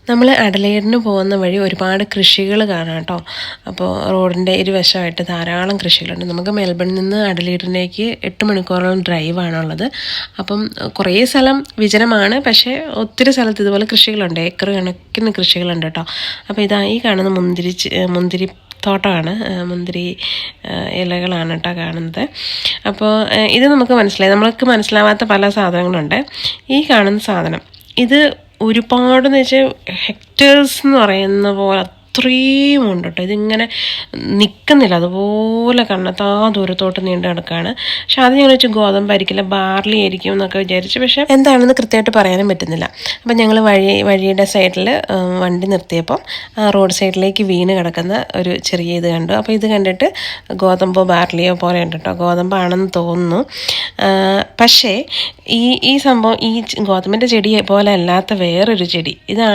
നമ്മൾ അഡലെയ്ഡിന് പോകുന്ന വഴി ഒരുപാട് കൃഷികൾ കാണാം കേട്ടോ. അപ്പോൾ റോഡിൻ്റെ ഇരുവശമായിട്ട് ധാരാളം കൃഷികളുണ്ട്. നമുക്ക് മെൽബണിൽ നിന്ന് അഡലെയ്ഡിലേക്ക് 8 മണിക്കൂറോളം ഡ്രൈവാണുള്ളത്. അപ്പം കുറേ സ്ഥലം വിജനമാണ്, പക്ഷേ ഒത്തിരി സ്ഥലത്ത് ഇതുപോലെ കൃഷികളുണ്ട്, ഏക്കർ കണക്കിന് കൃഷികളുണ്ട് കേട്ടോ. അപ്പോൾ ഈ കാണുന്ന മുന്തിരി തോട്ടമാണ്, മുന്തിരി ഇലകളാണ് കേട്ടോ കാണുന്നത്. അപ്പോൾ ഇത് നമുക്ക് നമ്മൾക്ക് മനസ്സിലാവാത്ത പല സാധനങ്ങളുണ്ട്. ഈ കാണുന്ന സാധനം ഇത് ഒരുപാടെന്ന് വെച്ചാൽ ഹെക്ടേഴ്സ് എന്ന് പറയുന്ന പോലെ അത്രയും ഉണ്ട് കേട്ടോ. ഇതിങ്ങനെ നിൽക്കുന്നില്ല, അതുപോലെ കണ്ണെത്താ ദൂരത്തോട്ട് നീണ്ടു കിടക്കുകയാണ്. പക്ഷെ അത് ഞങ്ങൾ വെച്ച് ഗോതമ്പായിരിക്കില്ല, ബാർലി ആയിരിക്കും എന്നൊക്കെ വിചാരിച്ചു. പക്ഷേ എന്താണെന്ന് കൃത്യമായിട്ട് പറയാനും പറ്റുന്നില്ല. അപ്പം ഞങ്ങൾ വഴിയുടെ സൈഡിൽ വണ്ടി നിർത്തിയപ്പം റോഡ് സൈഡിലേക്ക് വീണ് കിടക്കുന്ന ഒരു ചെറിയ ഇത് കണ്ടു. അപ്പോൾ ഇത് കണ്ടിട്ട് ഗോതമ്പോ ബാർലിയോ പോലെ ഉണ്ട് കേട്ടോ, ഗോതമ്പാണെന്ന് തോന്നുന്നു. പക്ഷേ ഈ സംഭവം ഈ ഗോതമ്പിൻ്റെ ചെടി പോലെ അല്ലാത്ത വേറൊരു ചെടി ഇതാണ്